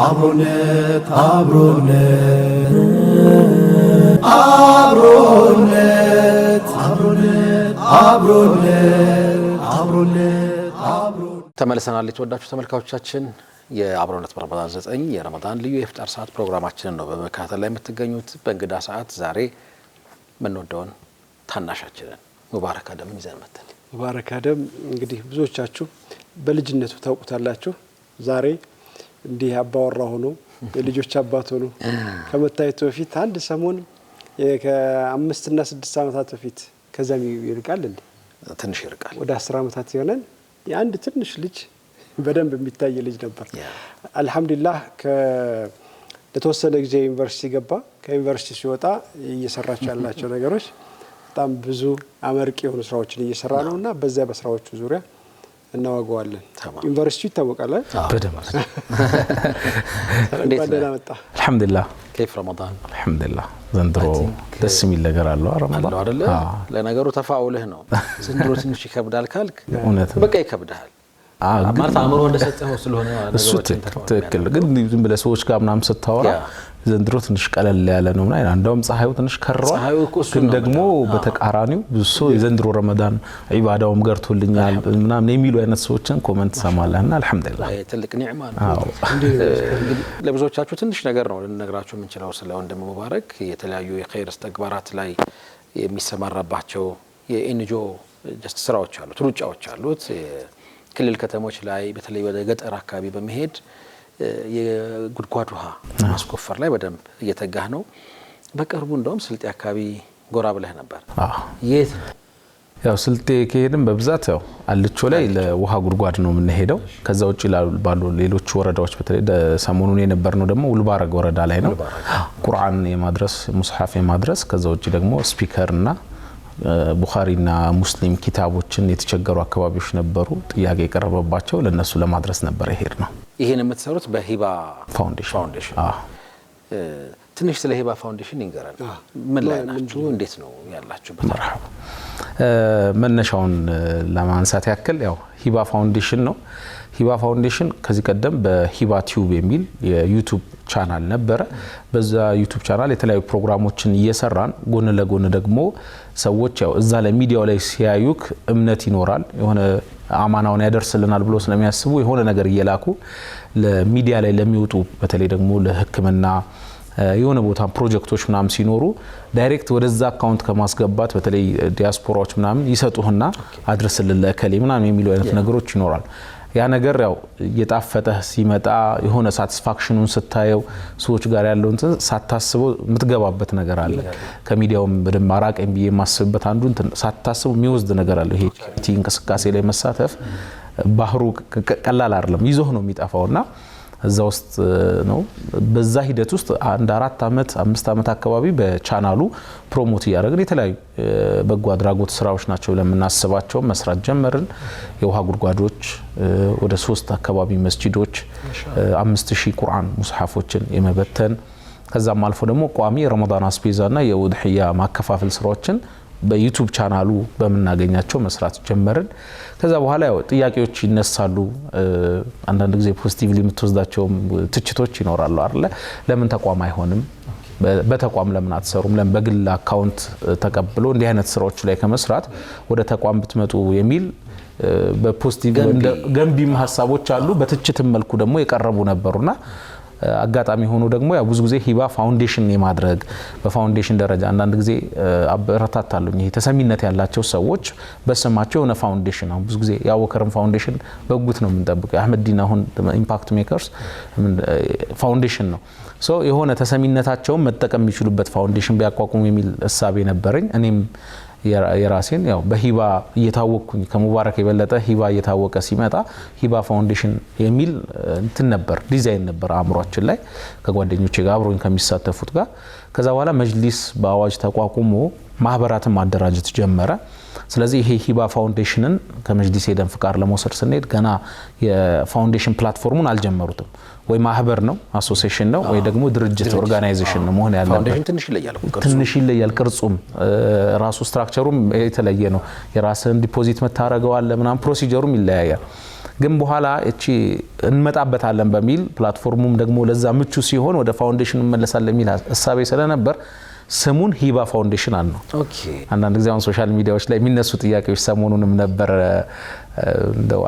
አብሮነት አብሮነት አብሮነት አብሮነት አብሮነት አብሮነት ተመልሰናል። የተወዳችሁ ተመልካቾቻችን የአብሮነት በረመዳን 9 የረመዳን ልዩ የፍጣር ሰዓት ፕሮግራማችንን ነው በመከታተል ላይ የምትገኙት። በእንግዳ ሰዓት ዛሬ ምን ወደውን ታናሻችንን ሙባረክ አደምን ይዘን መጥተናል። ሙባረክ አደም እንግዲህ ብዙዎቻችሁ በልጅነቱ ታውቁታላችሁ። ዛሬ እንዲህ አባወራ ሆኖ የልጆች አባት ሆኖ ከመታየቱ በፊት አንድ ሰሞን ከ5 እና 6 ዓመታት በፊት ከዛም ይርቃል እንዴ ትንሽ ይርቃል ወደ 10 ዓመታት ይሆናል። የአንድ ትንሽ ልጅ በደንብ የሚታይ ልጅ ነበር። አልহামዱሊላህ ለተወሰነ ጊዜ ዩኒቨርሲቲ ገባ። ከዩኒቨርሲቲ ሲወጣ እየሰራቸው ያላቸው ነገሮች በጣም ብዙ አመርቂ የሆኑ ስራዎችን እየሰራ ነውና በዛ በስራዎቹ ዙሪያ እናወጋዋለን። ዩኒቨርሲቲው ይታወቃል በደንብ እንዴት ነው መጣ? አልহামዱሊላህ كيف رمضان አልহামዱሊላህ ዘንድሮ ደስ የሚል ነገር አለው ረመዳን አይደለ? ለነገሩ ተፋውልህ ነው። ዘንድሮ ትንሽ ይከብዳል ካልክ በቃ ይከብዳል ማለት አምሮ እንደሰጠው ስለሆነ ነገሮች ትክክል። ግን ዝም ብለህ ሰዎች ጋር ምናምን ስታወራ ዘንድሮ ትንሽ ቀለል ያለ ነው ማለት እንደውም ፀሐዩ ትንሽ ከሯል። ግን ደግሞ በተቃራኒው ብዙ ሰው የዘንድሮ ረመዳን ኢባዳውም ገርቶልኛል ምናምን የሚሉ አይነት ሰዎችን ኮሜንት ሰማለና አልহামዱሊላህ ትልቅ ኒዕማ ነው። ለብዙዎቻችሁ ትንሽ ነገር ነው ልነግራችሁ የምንችለው ስለ ወንድም ሙባረክ የተለያዩ የኸይር ተግባራት ላይ የሚሰማራባቸው የኤንጂኦ ስራዎች አሉት፣ ሩጫዎች አሉት። ክልል ከተሞች ላይ በተለይ ወደ ገጠር አካባቢ በመሄድ የጉድጓድ ውሃ ማስቆፈር ላይ በደንብ እየተጋህ ነው። በቅርቡ እንደውም ስልጤ አካባቢ ጎራ ብለህ ነበር። የት ያው ስልጤ ከሄድን በብዛት ያው አልቾ ላይ ለውሃ ጉድጓድ ነው የምንሄደው። ከዛ ውጪ ባሉ ሌሎች ወረዳዎች በተለይ ሰሞኑን የነበርነው ደግሞ ውልባረግ ወረዳ ላይ ነው። ቁርአን የማድረስ ሙስሐፍ የማድረስ ከዛ ውጪ ደግሞ ስፒከርና ቡኻሪና ሙስሊም ኪታቦችን የተቸገሩ አካባቢዎች ነበሩ ጥያቄ የቀረበባቸው ለነሱ ለማድረስ ነበር ይሄድ ነው። ይሄን የምትሰሩት በሂባ ፋውንዴሽን ትንሽ ስለ ሂባ ፋውንዴሽን ይንገራል። ምን ላይ ናችሁ? እንዴት ነው ያላችሁበት? መርሐባ መነሻውን ለማንሳት ያክል ያው ሂባ ፋውንዴሽን ነው። ሂባ ፋውንዴሽን ከዚህ ቀደም በሂባ ቲዩብ የሚል የዩቲዩብ ቻናል ነበረ። በዛ ዩቲዩብ ቻናል የተለያዩ ፕሮግራሞችን እየሰራን ጎን ለጎን ደግሞ ሰዎች ያው እዛ ላይ ሚዲያው ላይ ሲያዩክ እምነት ይኖራል የሆነ አማናውን ያደርስልናል ብሎ ስለሚያስቡ የሆነ ነገር እየላኩ ለሚዲያ ላይ ለሚወጡ በተለይ ደግሞ ለህክምና የሆነ ቦታ ፕሮጀክቶች ምናምን ሲኖሩ ዳይሬክት ወደዛ አካውንት ከማስገባት በተለይ ዲያስፖራዎች ምናምን ይሰጡህና አድርስልን ለከሌ ምናምን የሚሉ አይነት ነገሮች ይኖራል። ያ ነገር ያው እየጣፈጠ ሲመጣ የሆነ ሳቲስፋክሽኑን ስታየው ሰዎች ጋር ያለው እንትን ሳታስበው የምትገባበት ነገር አለ። ከሚዲያውም በደም ማራቀም ብዬ ማስበበት አንዱ እንትን ሳታስበው የሚወስድ ነገር አለ። ይሄ ቻሪቲ እንቅስቃሴ ላይ መሳተፍ ባህሩ ቀላል አይደለም፣ ይዞህ ነው የሚጠፋውና እዛ ውስጥ ነው። በዛ ሂደት ውስጥ አንድ 4 ዓመት 5 ዓመት አካባቢ በቻናሉ ፕሮሞት ያደረግን የተለያዩ በጎ አድራጎት ስራዎች ናቸው ለምናስባቸው መስራት ጀመርን። የውሃ ጉድጓዶች ወደ 3 አካባቢ መስጂዶች 5000 ቁርአን ሙስሐፎችን የመበተን ከዛም አልፎ ደግሞ ቋሚ ረመዳን አስፔዛና የውድህያ ማከፋፈል ስራዎችን በዩቲዩብ ቻናሉ በመናገኛቸው መስራት ጀመርን። ከዛ በኋላ ያው ጥያቄዎች ይነሳሉ። አንዳንድ ጊዜ ፖዚቲቭሊ የምትወስዳቸው ትችቶች ይኖራሉ አይደለ? ለምን ተቋም አይሆንም? በተቋም ለምን አትሰሩም? ለምን በግል አካውንት ተቀብሎ እንዲህ አይነት ስራዎች ላይ ከመስራት ወደ ተቋም ብትመጡ የሚል በፖዚቲቭ ገንቢም ሀሳቦች አሉ። በትችትም መልኩ ደግሞ የቀረቡ ነበሩና አጋጣሚ ሆኖ ደግሞ ያው ብዙ ጊዜ ሂባ ፋውንዴሽን የማድረግ በፋውንዴሽን ደረጃ አንዳንድ ጊዜ አበረታታሉኝ። ይሄ ተሰሚነት ያላቸው ሰዎች በስማቸው የሆነ ፋውንዴሽን አሁን ብዙ ጊዜ ያወከረም ፋውንዴሽን በጉት ነው የምንጠብቀው። አህመድ ዲን አሁን ኢምፓክት ሜከርስ ፋውንዴሽን ነው። ሶ የሆነ ተሰሚነታቸውን መጠቀም የሚችሉበት ፋውንዴሽን ቢያቋቁሙ የሚል እሳቤ ነበረኝ። እኔም የራሴን ያው በሂባ እየታወቅኩኝ ከሙባረክ የበለጠ ሂባ እየታወቀ ሲመጣ ሂባ ፋውንዴሽን የሚል እንትን ነበር ዲዛይን ነበር አምሮአችን ላይ ከጓደኞቼ ጋር አብሮኝ ከሚሳተፉት ጋር። ከዛ በኋላ መጅሊስ በአዋጅ ተቋቁሞ ማህበራትን ማደራጀት ጀመረ። ስለዚህ ይሄ ሂባ ፋውንዴሽንን ከመጅሊስ ሄደን ፍቃድ ለመውሰድ ስንሄድ ገና የፋውንዴሽን ፕላትፎርሙን አልጀመሩትም። ወይ ማህበር ነው አሶሲዬሽን ነው ወይ ደግሞ ድርጅት ኦርጋናይዜሽን ነው መሆን ያለበት። ፋውንዴሽን ትንሽ ይለያል ቅርጹም ራሱ ስትራክቸሩም የተለየ ነው። የራስን ዲፖዚት መታረገው አለ ምናም ፕሮሲጀሩም ይለያያል። ግን በኋላ እቺ እንመጣበታለን በሚል ፕላትፎርሙም ደግሞ ለዛ ምቹ ሲሆን ወደ ፋውንዴሽን እንመለሳለን የሚል ሐሳቤ ስለነበር ስሙን ሂባ ፋውንዴሽን አልነው። ኦኬ አንዳንድ ጊዜ አሁን ሶሻል ሚዲያዎች ላይ የሚነሱ ጥያቄዎች ሰሞኑንም ነበር እንደው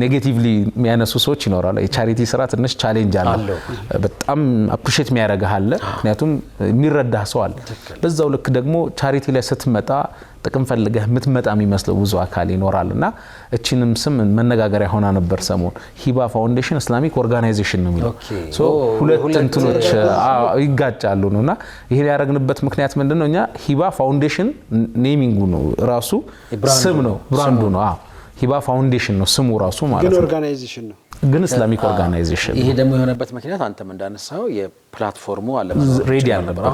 ኔጌቲቭሊ የሚያነሱ ሰዎች ይኖራሉ። የቻሪቲ ስራ ትንሽ ቻሌንጅ አለው። በጣም አፕሪሺየት የሚያደርግህ አለ፣ ምክንያቱም የሚረዳህ ሰው አለ። በዛው ልክ ደግሞ ቻሪቲ ላይ ስትመጣ ጥቅም ፈልገህ የምትመጣ የሚመስለው ብዙ አካል ይኖራልና እቺንም ስም መነጋገሪያ ሆና ነበር ሰሞን። ሂባ ፋውንዴሽን ኢስላሚክ ኦርጋናይዜሽን ነው የሚለው። ሶ ሁለት እንትኖች ይጋጫሉ ነውና ይሄን ያደረግንበት ምክንያት ምንድነው? እኛ ሂባ ፋውንዴሽን ኔሚንጉ ነው ራሱ ስም ነው ብራንዱ ነው። ሂባ ፋውንዴሽን ነው ስሙ ራሱ ማለት ነው። ግን ኦርጋናይዜሽን ነው፣ ግን ኢስላሚክ ኦርጋናይዜሽን። ይሄ ደግሞ የሆነበት ምክንያት አንተም እንዳነሳው የፕላትፎርሙ አለ ሬዲ አልነበረ።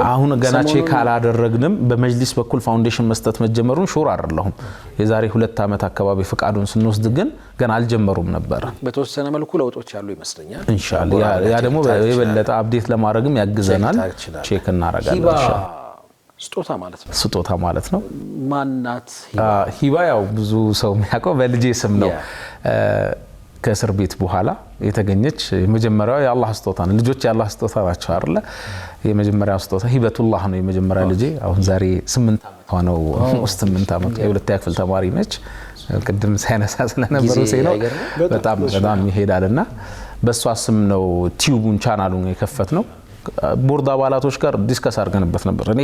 አሁን ገና ቼክ አላደረግንም። በመጅሊስ በኩል ፋውንዴሽን መስጠት መጀመሩን ሹር አይደለሁም። የዛሬ 2 ዓመት አካባቢ ፍቃዱን ስንወስድ ግን ገና አልጀመሩም ነበር። በተወሰነ መልኩ ለውጦች ያሉ ይመስለኛል። ኢንሻአላህ ያ ደግሞ የበለጠ አፕዴት ለማድረግም ያግዘናል። ቼክ እናደርጋለን። ስጦታ ማለት ነው። ማናት ሂባ? ያው ብዙ ሰው የሚያውቀው በልጄ ስም ነው። ከእስር ቤት በኋላ የተገኘች የመጀመሪያው የአላህ ስጦታ ነው። ልጆች የአላህ ስጦታ ናቸው አይደለ? የመጀመሪያው ስጦታ ሂበቱላህ ነው የመጀመሪያ ልጄ። አሁን ዛሬ 8 ዓመቷ ነው። 8 ዓመት የሁለተኛ ክፍል ተማሪ ነች። ቅድም ሳይነሳ ስለነበሩ ነው በጣም ይሄዳልና በሷ ስም ነው ቲዩቡን ቻናሉን የከፈት ነው። ቦርድ አባላቶች ጋር ዲስከስ አድርገንበት ነበር። እኔ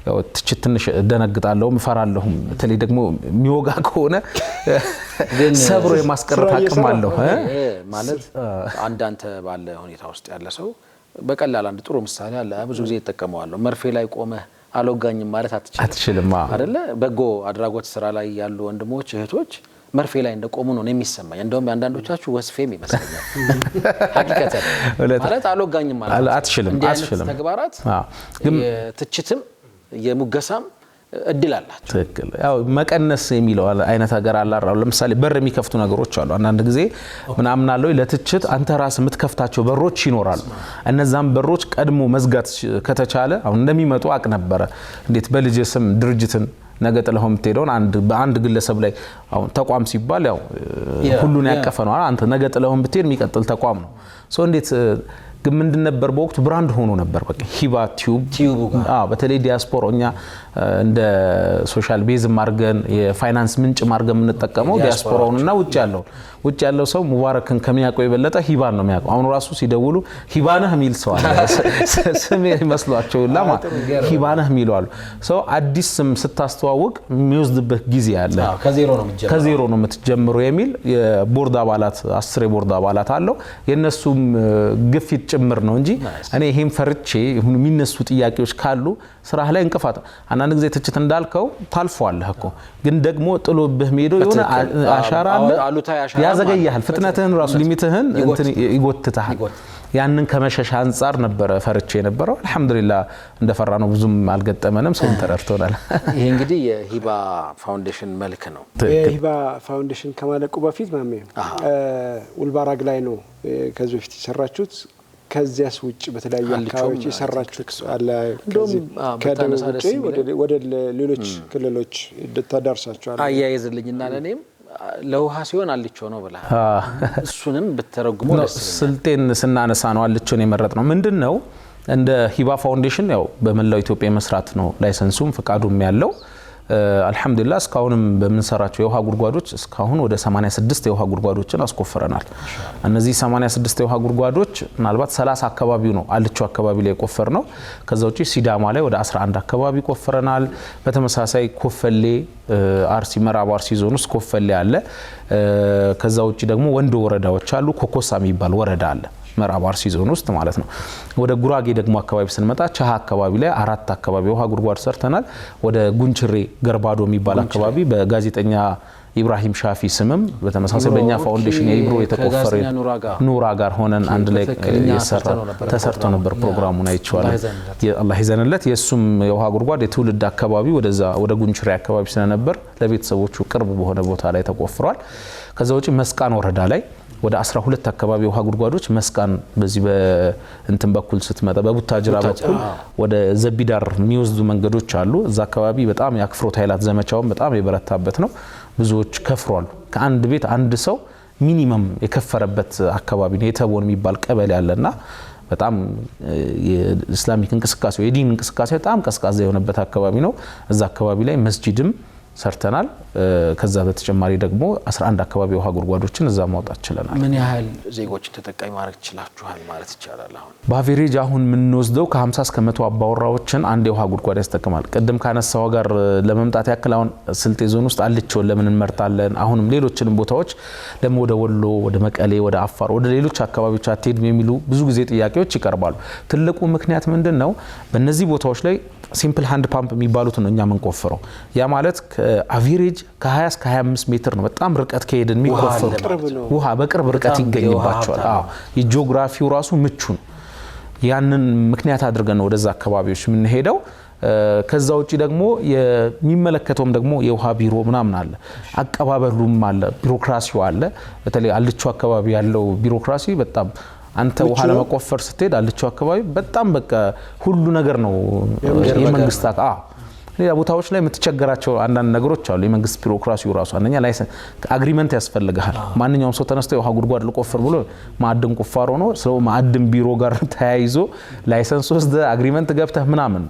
ያው ትንሽ ደነግጣለሁ፣ እፈራለሁ። በተለይ ደግሞ የሚወጋ ከሆነ ሰብሮ የማስቀረት አቅም አለው ማለት አንዳንተ ባለ ሁኔታ ውስጥ ያለ ሰው በቀላል አንድ ጥሩ ምሳሌ አለ። ብዙ ጊዜ ይተከማዋለሁ። መርፌ ላይ ቆመ አልወጋኝም ማለት አትችልም አይደለ? በጎ አድራጎት ስራ ላይ ያሉ ወንድሞች እህቶች መርፌ ላይ እንደቆሙ ነው የሚሰማኝ። እንደውም አንዳንዶቻችሁ ወስፌም ይመስለኛል። ሐቂቀተ ማለት አልወጋኝም ማለት አትችልም ተግባራት ትችትም የሙገሳም እድል አላቸው። ትክክል። ያው መቀነስ የሚለው አይነት ነገር አላራው። ለምሳሌ በር የሚከፍቱ ነገሮች አሉ። አንዳንድ ጊዜ ምናምን አለው ለትችት አንተ ራስ የምትከፍታቸው በሮች ይኖራሉ። እነዛም በሮች ቀድሞ መዝጋት ከተቻለ አሁን እንደሚመጡ አቅ ነበረ። እንዴት በልጅ ስም ድርጅትን ነገ ጥለኸው የምትሄደውን በአንድ ግለሰብ ላይ አሁን ተቋም ሲባል ያው ሁሉን ያቀፈ ነው። አንተ ነገ ጥለኸው ብትሄድ የሚቀጥል ተቋም ነው። ሶ እንዴት ግን ምንድን ነበር በወቅቱ ብራንድ ሆኖ ነበር። በቃ ሂባ ቲዩብ በተለይ ዲያስፖራኛ እንደ ሶሻል ቤዝ ማርገን የፋይናንስ ምንጭ ማርገን የምንጠቀመው ዲያስፖራውንና ውጭ ያለው ሰው ሙባረክን ከሚያውቀው የበለጠ ሂባን ነው የሚያውቀው። አሁን ራሱ ሲደውሉ ሂባነህ የሚል ሰው አለ። ስም ይመስሏቸውላ ሂባነህ የሚሏሉ። ሰው አዲስ ስም ስታስተዋውቅ የሚወስድበት ጊዜ አለ። ከዜሮ ነው የምትጀምረው የሚል የቦርድ አባላት 10 የቦርድ አባላት አለው። የነሱም ግፊት ጭምር ነው እንጂ እኔ ይሄን ፈርቼ የሚነሱ ጥያቄዎች ካሉ ስራህ ላይ እንቅፋት አንዳንድ ጊዜ ትችት እንዳልከው ታልፈዋለህ እኮ ግን ደግሞ ጥሎብህ ሄዶ የሆነ አሻራ አለ ያዘገያል። ፍጥነትህን ራሱ ሊሚትህን እንትን ይጎትታል። ያንን ከመሸሻ አንፃር ነበር ፈርቼ የነበረው። አልহামዱሊላህ እንደፈራ ነው ብዙም አልገጠመንም። ሰው ተረድቶናል። ይሄ እንግዲህ የሂባ ፋውንዴሽን መልክ ነው። የሂባ ፋውንዴሽን ከማለቁ በፊት ማሜ ውልባራግ ላይ ነው ከዚህ በፊት የሰራችሁት። ከዚያስ ውጭ በተለያዩ አካባቢዎች የሰራችሁት አለ? ከደቡብ ውጪ ወደ ሌሎች ክልሎች ተዳርሳችኋል? አያይዝልኝና ለኔም ለውሃ ሲሆን አልቾ ነው ብላ እሱንም በተረጉሞ ስልጤን ስናነሳ ነው አልቾን የመረጥነው። ምንድነው እንደ ሂባ ፋውንዴሽን ያው በመላው ኢትዮጵያ መስራት ነው ላይሰንሱም ፍቃዱም ያለው። አልহামዱሊላህ እስካሁንም በመንሰራቸው የውሃ ጉድጓዶች እስካሁን ወደ 86 የውሃ ጉድጓዶችን አስቆፍረናል። እነዚህ 86 የውሃ ጉድጓዶች ምናልባት 30 አካባቢው ነው አልቾ አካባቢ ላይ ቆፈር ነው። ከዛ ውጪ ሲዳማ ላይ ወደ 11 አካባቢ ቆፍረናል። በተመሳሳይ ኮፈሌ አርሲ ምዕራብ አርሲ ዞን ውስጥ ኮፈሌ አለ። ከዛ ውጪ ደግሞ ወንዶ ወረዳዎች አሉ። ኮኮሳ የሚባል ወረዳ አለ ምዕራብ አርሲ ዞን ውስጥ ማለት ነው። ወደ ጉራጌ ደግሞ አካባቢ ስንመጣ ቻሃ አካባቢ ላይ 4 አካባቢ ውሃ ጉድጓድ ሰርተናል። ወደ ጉንችሬ ገርባዶ የሚባል አካባቢ በጋዜጠኛ ኢብራሂም ሻፊ ስምም በተመሳሳይ በእኛ ፋውንዴሽን የኢብሮ የተቆፈረ ኑራ ጋር ሆነን አንድ ላይ ተሰርቶ ነበር። ፕሮግራሙን አይቼዋለሁ። አላህ ይዘንለት። የሱም የውሃ ጉድጓድ የትውልድ አካባቢ ወደ ጉንችሬ አካባቢ ስለነበር ለቤተሰቦቹ ቅርብ በሆነ ቦታ ላይ ተቆፍሯል። ከዛ ውጪ መስቃን ወረዳ ላይ ወደ 12 አካባቢ ውሃ ጉድጓዶች መስቃን በዚህ በእንትን በኩል ስትመጣ በቡታጅራ በኩል ወደ ዘቢዳር የሚወስዱ መንገዶች አሉ። እዛ አካባቢ በጣም የአክፍሮት ኃይላት ዘመቻውን በጣም የበረታበት ነው። ብዙዎች ከፍሯል። ከአንድ ቤት አንድ ሰው ሚኒመም የከፈረበት አካባቢ ነው። የተቦን የሚባል ቀበሌ ያለና በጣም የእስላሚክ እንቅስቃሴ የዲን እንቅስቃሴ በጣም ቀስቃዛ የሆነበት አካባቢ ነው። እዛ አካባቢ ላይ መስጂድም ሰርተናል። ከዛ በተጨማሪ ደግሞ 11 አካባቢ ውሃ ጉድጓዶችን እዛ ማውጣት ችለናል። ምን ያህል ዜጎችን ተጠቃሚ ማድረግ ይችላችኋል ማለት ይቻላል? አሁን በአቬሬጅ አሁን የምንወስደው ከ50 እስከ 100 አባወራዎችን አንድ የውሃ ጉድጓድ ያስጠቅማል። ቅድም ካነሳው ጋር ለመምጣት ያክል አሁን ስልጤ ዞን ውስጥ አልቾን ለምን እንመርጣለን? አሁንም ሌሎችንም ቦታዎች ለምን ወደ ወሎ፣ ወደ መቀሌ፣ ወደ አፋር፣ ወደ ሌሎች አካባቢዎች አትሄድም የሚሉ ብዙ ጊዜ ጥያቄዎች ይቀርባሉ። ትልቁ ምክንያት ምንድነው? በእነዚህ ቦታዎች ላይ ሲምፕል ሃንድ ፓምፕ የሚባሉት ነው እኛ የምንቆፍረው። ያ ማለት አቬሬጅ ከ20 እስከ 25 ሜትር ነው። በጣም ርቀት ከሄድን የሚቆፈሩ ውሃ በቅርብ ርቀት ይገኝባቸዋል። የጂኦግራፊው ራሱ ምቹ ነው። ያንን ምክንያት አድርገን ነው ወደዛ አካባቢዎች የምንሄደው። ከዛ ውጪ ደግሞ የሚመለከተውም ደግሞ የውሃ ቢሮ ምናምን አለ፣ አቀባበሉም አለ፣ ቢሮክራሲው አለ። በተለይ አልቾ አካባቢ ያለው ቢሮክራሲ በጣም አንተ ውሃ ለመቆፈር ስትሄድ አልቾ አካባቢ በጣም በቃ ሁሉ ነገር ነው የመንግስት ሌላ ቦታዎች ላይ የምትቸገራቸው አንዳንድ ነገሮች አሉ። የመንግስት ቢሮክራሲው ራሱ አንደኛ ላይሰንስ አግሪመንት ያስፈልጋል። ማንኛውም ሰው ተነስቶ የውሃ ጉድጓድ ልቆፍር ብሎ ማዕድን ቁፋሮ ነው ስለ ማዕድን ቢሮ ጋር ተያይዞ ላይሰንስ ወስደ አግሪመንት ገብተህ ምናምን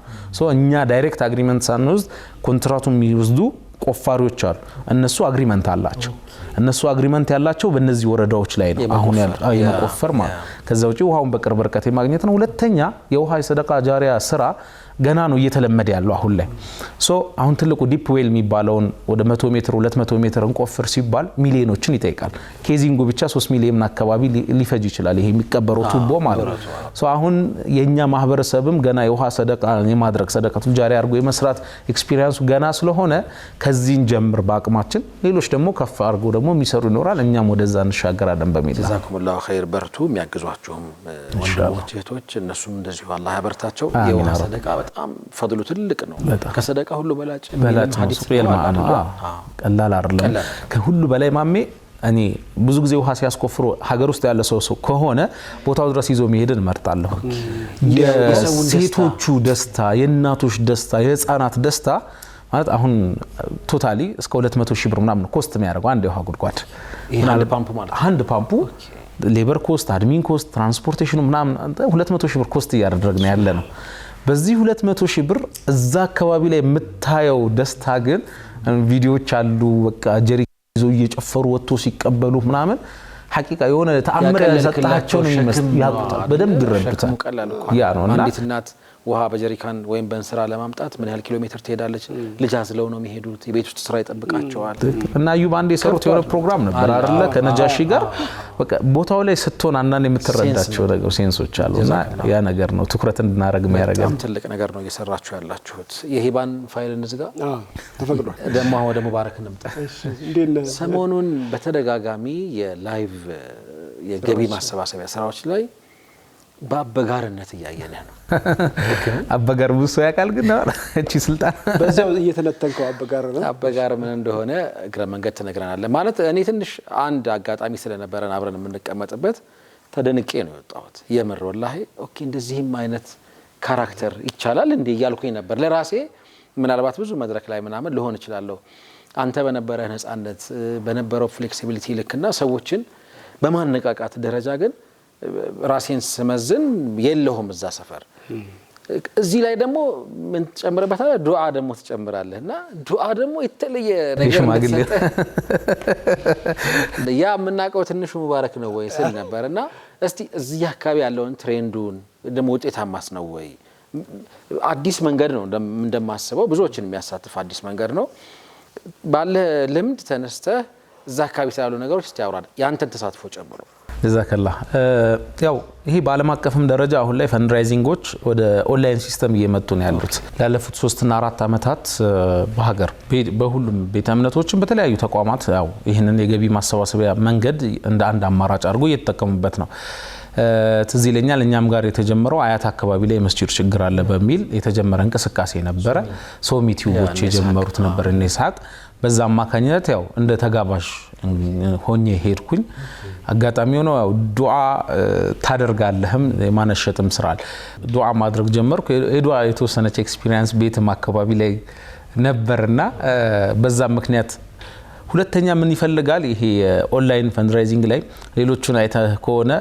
እኛ ዳይሬክት አግሪመንት ሳንወስድ ኮንትራቱ የሚወስዱ ቆፋሪዎች አሉ። እነሱ አግሪመንት አላቸው። እነሱ አግሪመንት ያላቸው በእነዚህ ወረዳዎች ላይ ነው አሁን የመቆፈር ማለት። ከዛ ውጪ ውሃውን በቅርብ ርቀት የማግኘት ነው። ሁለተኛ የውሃ የሰደቃ ጃሪያ ስራ ገና ነው እየተለመደ ያለው አሁን ላይ። አሁን ትልቁ ዲፕ ዌል የሚባለውን ወደ 100 ሜትር 200 ሜትር እንቆፍር ሲባል ሚሊዮኖችን ይጠይቃል። ኬዚንጉ ብቻ 3 ሚሊዮን አካባቢ ሊፈጅ ይችላል ይሄ የሚቀበረው ቱቦ ማለት ነው። አሁን የኛ ማህበረሰብም ገና የውሃ ሰደቃ የማድረግ ሰደቃቱ ጃሪያ አድርጎ የመስራት ኤክስፒሪየንሱ ገና ስለሆነ ከዚህን ጀምር በአቅማችን ሌሎች ደግሞ ከፍ አድርጎ ደግሞ የሚሰሩ ይኖራል። እኛም ወደዛ እንሻገራለን በሚል ጀዛኩሙላሁ ኸይር። በርቱ። የሚያግዟቸውም ወንድሞች እህቶች እነሱም እንደዚሁ አላህ ያበርታቸው። የውሃ ሰደቃ በጣም ፈድሉ ትልቅ ነው። ከሰደቃ ሁሉ በላጭ ሐዲስ ቀላል አይደለም። ከሁሉ በላይ ማሜ እኔ ብዙ ጊዜ ውሃ ሲያስቆፍሩ ሀገር ውስጥ ያለ ሰው ከሆነ ቦታው ድረስ ይዞ መሄድን እመርጣለሁ። የሴቶቹ ደስታ፣ የእናቶች ደስታ፣ የህፃናት ደስታ ማለት አሁን ቶታሊ እስከ 200 ሺህ ብር ምናምን ኮስት የሚያደርገው አንድ የውሃ ጉድጓድ አንድ ፓምፑ ሌበር ኮስት፣ አድሚን ኮስት፣ ትራንስፖርቴሽኑ ምናምን 200 ሺህ ብር ኮስት እያደረግን ያለ ነው። በዚህ 200 ሺህ ብር እዛ አካባቢ ላይ የምታየው ደስታ ግን ቪዲዮዎች አሉ። በቃ ጀሪ ይዞ እየጨፈሩ ወጥቶ ሲቀበሉ ምናምን ሐቂቃ የሆነ ተአምር ያሰጣቸው ነው የሚመስል ያቁታል። በደንብ ይረዱታል። ያ ነው እና አንዲት እናት ውሃ በጀሪካን ወይም በእንስራ ለማምጣት ምን ያህል ኪሎ ሜትር ትሄዳለች? ልጅ አዝለው ነው የሚሄዱት። የቤት ውስጥ ስራ ይጠብቃቸዋል። እና አዩብ አንዴ የሰሩት የሆነ ፕሮግራም ነበር አይደለ? ከነጃሺ ጋር በቃ ቦታው ላይ ስትሆን አንዳንድ የምትረዳቸው ነገር ሴንሶች አሉና ያ ነገር ነው ትኩረት እንድናረግ የሚያደርገን። በጣም ትልቅ ነገር ነው እየሰራችሁ ያላችሁት። የሂባን ፋይል እንዝጋ ተፈቅዷል። ደግሞ ወደ ሙባረክ እንምጣ። ሰሞኑን በተደጋጋሚ የላይቭ የገቢ ማሰባሰቢያ ስራዎች ላይ በአበጋርነት እያየነህ ነው። አበጋር ብዙ ያውቃል ግን እቺ ስልጣን በዛው እየተነተንከው አበጋር ነው። አበጋር ምን እንደሆነ እግረ መንገድ ትነግረናለህ ማለት። እኔ ትንሽ አንድ አጋጣሚ ስለነበረን አብረን የምንቀመጥበት ተደንቄ ነው የወጣሁት። የምር ወላሂ ኦኬ እንደዚህም አይነት ካራክተር ይቻላል እንዴ እያልኩኝ ነበር ለራሴ። ምናልባት ብዙ መድረክ ላይ ምናምን ልሆን እችላለሁ። አንተ በነበረህ ነፃነት በነበረው ፍሌክሲቢሊቲ ልክና ሰዎችን በማነቃቃት ደረጃ ግን ራሴን ስመዝን የለሁም እዛ ሰፈር። እዚህ ላይ ደግሞ ምን ተጨምረበታል? ዱዓ ደግሞ ተጨምራለህና ዱዓ ደግሞ የተለየ ነገር ነው። ያ የምናውቀው ትንሹ ሙባረክ ነው ወይ ስል ነበርና እስቲ እዚህ አካባቢ ያለውን ትሬንዱን ደግሞ ውጤታማስ ነው ወይ? አዲስ መንገድ ነው እንደማስበው ብዙዎችን የሚያሳትፍ አዲስ መንገድ ነው። ባለ ልምድ ተነስተህ እዛ አካባቢ ስላሉ ነገሮች እስቲ አውራ ያንተን ተሳትፎ ጨምሮ። ጀዛከላ ያው ይሄ በዓለም አቀፍም ደረጃ አሁን ላይ ፈንድራይዚንጎች ወደ ኦንላይን ሲስተም እየመጡ ነው ያሉት። ያለፉት 3 እና 4 አመታት በሀገር በሁሉም ቤተ እምነቶችም በተለያዩ ተቋማት ያው ይህንን የገቢ ማሰባሰቢያ መንገድ እንደ አንድ አማራጭ አድርጎ እየተጠቀሙበት ነው። ትዝ ይለኛል እኛም ጋር የተጀመረው አያት አካባቢ ላይ መስጂድ ችግር አለ በሚል የተጀመረ እንቅስቃሴ ነበረ። ሶሚ ቲዩቦች የጀመሩት ነበር እነ ይስሐቅ። በዛ አማካኝነት ያው እንደ ተጋባዥ ሆኜ ሄድኩኝ አጋጣሚ ሆኖ ያው ዱዓ ታደርጋለህም የማነሸጥም ስራል ዱዓ ማድረግ ጀመርኩ የዱዓ የተወሰነች ኤክስፒሪየንስ ቤትም አካባቢ ላይ ነበርና በዛ ምክንያት ሁለተኛ ምን ይፈልጋል ይሄ ኦንላይን ፈንድራይዚንግ ላይ ሌሎቹን አይተህ ከሆነ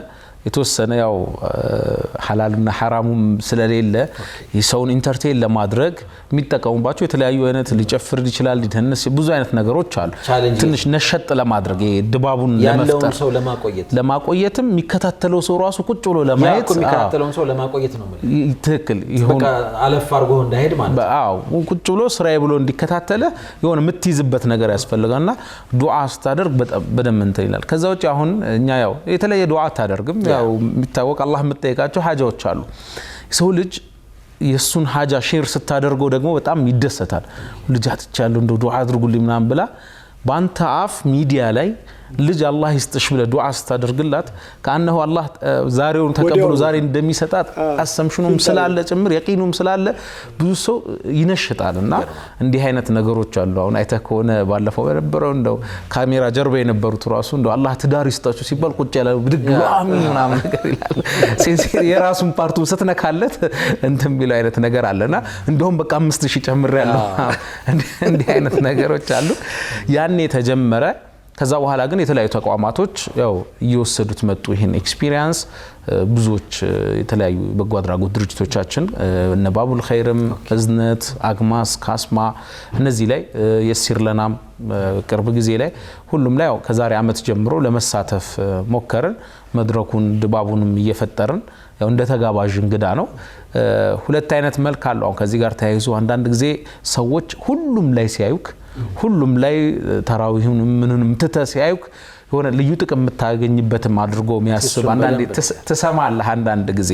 የተወሰነ ያው ሐላልና ሐራሙም ስለሌለ የሰውን ኢንተርቴይን ለማድረግ የሚጠቀሙባቸው የተለያዩ አይነት ሊጨፍር ይችላል ሊደንስ ብዙ አይነት ነገሮች አሉ ትንሽ ነሸጥ ለማድረግ ድባቡን ለመፍጠር ሰው ለማቆየትም የሚከታተለው ሰው ራሱ ቁጭ ብሎ ለማየት የሚከታተለው ሰው ለማቆየት ነው ማለት ትክክል ይሁን በቃ አለፍ አርጎ እንዳይሄድ ማለት አዎ ቁጭ ብሎ ስራዬ ብሎ እንዲከታተለ የሆነ የምትይዝበት ነገር ያስፈልጋልና ዱዓ ስታደርግ በደም እንትን ይላል ከዛ ውጪ አሁን እኛ ያው የተለየ ዱዓ ታደርግም ያው የሚታወቅ አላህ መጠየቃቸው ሀጃዎች አሉ ሰው ልጅ የሱን ሀጃ ሼር ስታደርገው ደግሞ በጣም ይደሰታል ልጅ አጥቻለሁ እንደው ዱዓ አድርጉልኝ ምናምን ብላ ባንተ አፍ ሚዲያ ላይ ልጅ አላህ ይስጥሽ ብለ ዱዓ ስታደርግላት ካነሁ አላህ ዛሬውን ተቀብሎ ዛሬ እንደሚሰጣት አሰምሽኑም ስላለ ጭምር የቂኑም ስላለ ብዙ ሰው ይነሽጣልና እንዲህ አይነት ነገሮች አሉ አሁን አይተ ከሆነ ባለፈው የነበረው እንደው ካሜራ ጀርባ የነበሩት ራሱ እንደው አላህ ትዳር ይስጣችሁ ሲባል ቁጭ ያለ ብድግ አሚን ምናምን ነገር ይላል ሲንሲር የራሱን ፓርቱ ስትነካለት እንትን ቢለው አይነት ነገር አለና እንደውም በቃ 5000 ጨምር ያለው እንዲህ አይነት ነገሮች አሉ ያኔ ተጀመረ ከዛ በኋላ ግን የተለያዩ ተቋማቶች ያው እየወሰዱት መጡ ይሄን ኤክስፒሪየንስ ብዙዎች የተለያዩ በጎ አድራጎት ድርጅቶቻችን እነ ባቡል ኸይርም እዝነት አግማስ ካስማ እነዚህ ላይ የሲርለናም ቅርብ ጊዜ ላይ ሁሉም ላይ ያው ከዛሬ አመት ጀምሮ ለመሳተፍ ሞከርን መድረኩን ድባቡንም እየፈጠርን ያው እንደ ተጋባዥ እንግዳ ነው ሁለት አይነት መልክ አለው አሁን ከዚህ ጋር ተያይዞ አንዳንድ ጊዜ ሰዎች ሁሉም ላይ ሲያዩክ ሁሉም ላይ ተራዊሁን ምንንም ተተሲያዩክ የሆነ ልዩ ጥቅም የምታገኝበትም አድርጎ የሚያስብ አንዳንድ ተሰማለህ አንዳንድ ጊዜ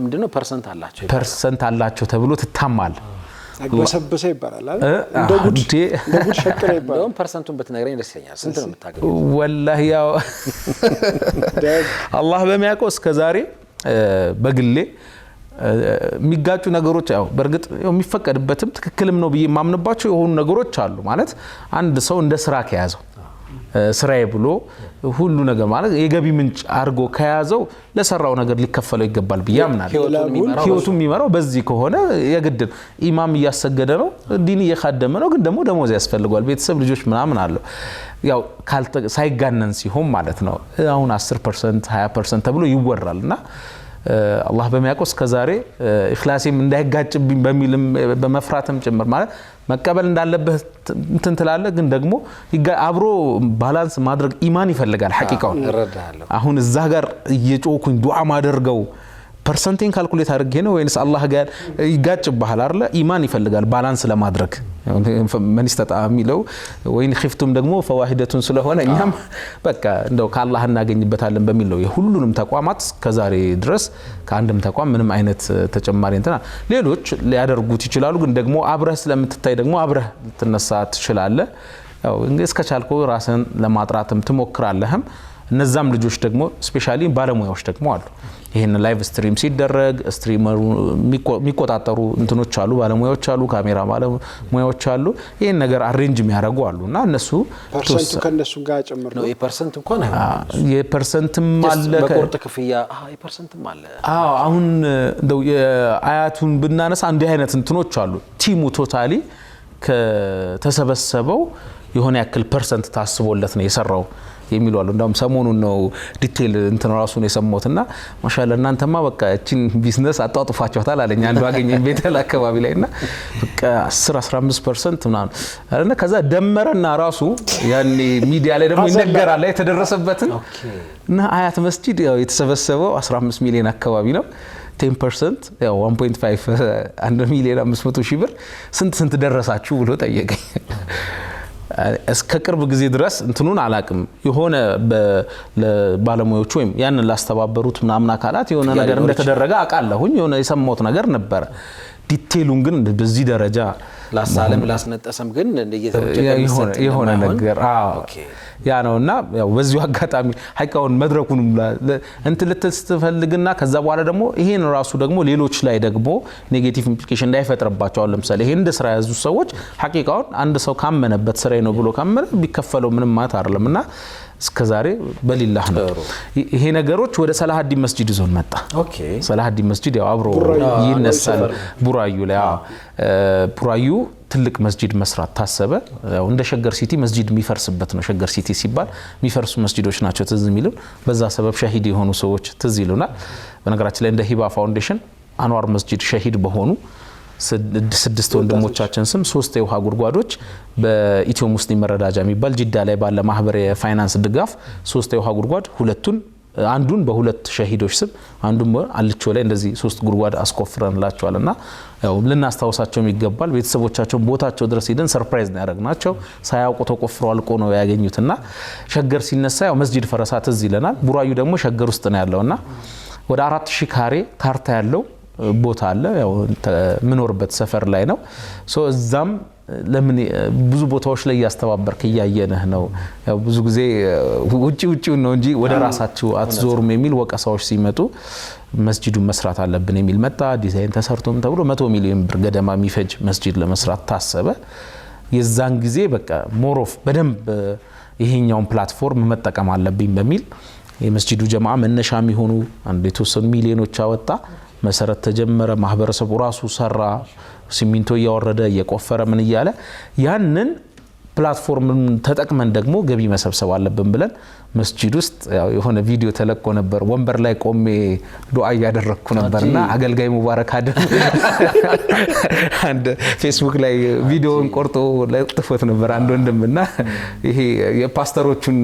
ምንድነው ፐርሰንት አላቸው ተብሎ ትታማል አግበሰበሰ ይባላል እንደ ጉድ ሸቀረ ይባላል እንደውም ፐርሰንቱን በትነግረኝ ደስ ይለኛል ስንት ነው የምታገኘው ወላሂ ያው አላህ በሚያውቀው እስከዛሬ በግሌ የሚጋጩ ነገሮች ያው በርግጥ የሚፈቀድበትም ትክክልም ነው ብዬ ማምንባቸው የሆኑ ነገሮች አሉ ማለት አንድ ሰው እንደ ስራ ከያዘው ስራዬ ብሎ ሁሉ ነገር ማለት የገቢ ምንጭ አርጎ ከያዘው ለሰራው ነገር ሊከፈለው ይገባል ብዬ አምናለሁ ህይወቱም የሚመራው በዚህ ከሆነ የግድ ኢማም እያሰገደ ነው ዲን እየखाደመ ነው ግን ደግሞ ደሞዝ ያስፈልጋል ቤተሰብ ልጆች ምናምን አለው ያው ሳይጋነን ሲሆን ማለት ነው አሁን 10% 20% ተብሎ ይወራልና አላህ በሚያውቀው እስከዛሬ ኢኽላሴም እንዳይጋጭብኝ በሚልም በመፍራትም ጭምር ማለት መቀበል እንዳለበት እንትን ትላለህ ግን ደግሞ አብሮ ባላንስ ማድረግ ኢማን ይፈልጋል ሐቂቃው አሁን እዛ ጋር እየጮኩኝ ዱዓ ማደርገው ፐርሰንቴን ካልኩሌት አድርጌ ነው ወይስ አላህ ጋር ይጋጭብሃል አይደል ኢማን ይፈልጋል ባላንስ ለማድረግ من استطاع ሚለው ወይን ኺፍቱም ደግሞ ፈዋሂደቱን ስለሆነ እኛም በቃ እንደው ከአላህ እናገኝበታለን በሚል ነው የሁሉንም ተቋማት ከዛሬ ድረስ ከአንድም ተቋም ምንም አይነት ተጨማሪ እንትና ሌሎች ሊያደርጉት ይችላሉ ግን ደግሞ አብረህ ስለምትታይ ደግሞ አብረህ ልትነሳ ትችላለህ ያው እስከቻልኩ ራስን ለማጥራትም ትሞክራለህም እነዛም ልጆች ደግሞ ስፔሻሊ ባለሙያዎች ደግሞ አሉ ይሄን ላይቭ ስትሪም ሲደረግ ስትሪመሩ የሚቆጣጠሩ እንትኖች አሉ ባለሙያዎች አሉ ካሜራ ባለሙያዎች አሉ ይሄን ነገር አሬንጅ የሚያደርጉ አሉና እነሱ ፐርሰንቱ ከነሱ ጋር ጨምር ነው የፐርሰንት እንኳን የፐርሰንትም አለ በቁርጥ ክፍያ የፐርሰንትም አለ አሁን እንደው የአያቱን ብናነሳ አንድ አይነት እንትኖች አሉ ቲሙ ቶታሊ ከተሰበሰበው የሆነ ያክል ፐርሰንት ታስቦለት ነው የሰራው የሚሉ አሉ እንደውም ሰሞኑን ነው ዲቴል እንትን ራሱን የሰሞትና ማሻአላ እናንተማ በቃ እቺን ቢዝነስ አጣጥፋችኋታል አለኝ አንዱ አገኘኝ ቤተል አካባቢ ላይና በቃ 10-15% ምናምን አለና ከዛ ደመረና ራሱ ያኔ ሚዲያ ላይ ደግሞ ይነገራል የተደረሰበትን እና አያት መስጂድ ያው የተሰበሰበው 15 ሚሊዮን አካባቢ ነው 10% ያው 1.5 1 ሚሊዮን 500 ሺህ ብር ስንት ደረሳችሁ ብሎ ጠየቀኝ እስከ ቅርብ ጊዜ ድረስ እንትኑን አላቅም የሆነ ባለሙያዎቹ ወይም ያንን ላስተባበሩት ምናምን አካላት የሆነ ነገር እንደተደረገ አቃለሁኝ የሆነ የሰማሁት ነገር ነበር ዲቴሉን ግን በዚህ ደረጃ ላሳለም ላስነጠሰም ግን የሆነ ነገር ያ ነውና ያው በዚሁ አጋጣሚ ሀይቃውን መድረኩን እንት ልትፈልግና ከዛ በኋላ ደግሞ ይሄን ራሱ ደግሞ ሌሎች ላይ ደግሞ ኔጌቲቭ ኢምፕሊኬሽን እንዳይፈጥርባቸው ለምሳሌ ይሄን እንደ ስራ ያዙ ሰዎች ሀቂቃውን አንድ ሰው ካመነበት ስራዬ ነው ብሎ ካመነ ቢከፈለው ምንም ማለት አይደለምና እስከዛሬ በሊላህ ነው ይሄ ነገሮች ወደ ሰላሐዲን መስጂድ ዞን መጣ ሰላሐዲን መስጂድ ያው አብሮ ይነሳል ቡራዩ ላይ ቡራዩ ትልቅ መስጂድ መስራት ታሰበ ያው እንደ ሸገር ሲቲ መስጂድ የሚፈርስበት ነው ሸገር ሲቲ ሲባል የሚፈርሱ መስጂዶች ናቸው ትዝ የሚሉን በዛ ሰበብ ሸሂድ የሆኑ ሰዎች ትዝ ይሉናል በነገራችን ላይ እንደ ሂባ ፋውንዴሽን አንዋር መስጂድ ሸሂድ በሆኑ 6 ወንድሞቻችን ስም 3 የውሃ ጉድጓዶች በኢትዮ ሙስሊም መረዳጃ የሚባል ጂዳ ላይ ባለ ማህበር የፋይናንስ ድጋፍ 3 የውሃ ጉድጓድ አንዱን በሁለት ሸሂዶች ስም አንዱን አልቾ ላይ እንደዚህ 3 ጉድጓድ አስቆፍረንላቸዋልና ያው ልናስታውሳቸው ይገባል ቤተሰቦቻቸው ቦታቸው ድረስ ሄደን ሰርፕራይዝ ነው ያደረግናቸው ሳያውቁ ተቆፍሮ አልቆ ነው ያገኙትና ሸገር ሲነሳ ያው መስጂድ ፈረሳ ትዝ ይለናል ቡራዩ ደግሞ ሸገር ውስጥ ነው ያለውና ወደ 4000 ካሬ ካርታ ያለው ቦታ አለ ያው ምኖርበት ሰፈር ላይ ነው ሶ እዛም ለምን ብዙ ቦታዎች ላይ ያስተባበርክ ያየነህ ነው ያው ብዙ ጊዜ ውጪ ነው እንጂ ወደ ራሳችሁ አትዞሩም የሚል ወቀሳዎች ሲመጡ መስጂዱን መስራት አለብን የሚል መጣ ዲዛይን ተሰርቶም ተብሎ 100 ሚሊዮን ብር ገደማ የሚፈጅ መስጂድ ለመስራት ታሰበ የዛን ጊዜ በቃ ሞሮፍ በደንብ ይሄኛውን ፕላትፎርም መጠቀም አለብኝ በሚል የመስጂዱ ጀማዓ መነሻ የሚሆኑ አንድ የተወሰኑ ሚሊዮኖች አወጣ መሰረት ተጀመረ ማህበረሰቡ ራሱ ሰራ ሲሚንቶ ያወረደ የቆፈረ ምን ይያለ ያንን ፕላትፎርም ተጠቅመን ደግሞ ገቢ መሰብሰብ አለብን ብለን መስጂድ ውስጥ ያው የሆነ ቪዲዮ ተለቆ ነበር ወንበር ላይ ቆሜ ዱዓ ያደረኩ ነበርና አገልጋይ ሙባረክ አደም አንድ ፌስቡክ ላይ ቪዲዮን ቆርጦ ለጥፎት ነበር አንድ ወንድምና ይሄ የፓስተሮቹን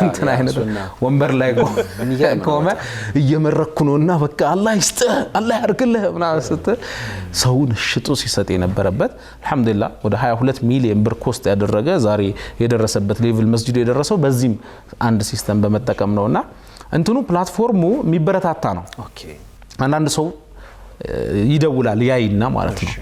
እንትን አይነት ወንበር ላይ ቆመ እየመረኩ ነውና በቃ አላህ ይስጥ አላህ ያርክልህ ምናምን ስትል ሰውን ሽጡ ሲሰጥ የነበረበት አልহামዱሊላህ ወደ 22 ሚሊዮን ብር ኮስት ያደረገ ዛሬ የደረሰበት ሌቭል መስጂዱ የደረሰው በዚህም አንድ ሲስተም በመጠቀም ነውና እንትኑ ፕላትፎርሙ የሚበረታታ ነው አንዳንድ ሰው ይደውላል ያይና ማለት ነው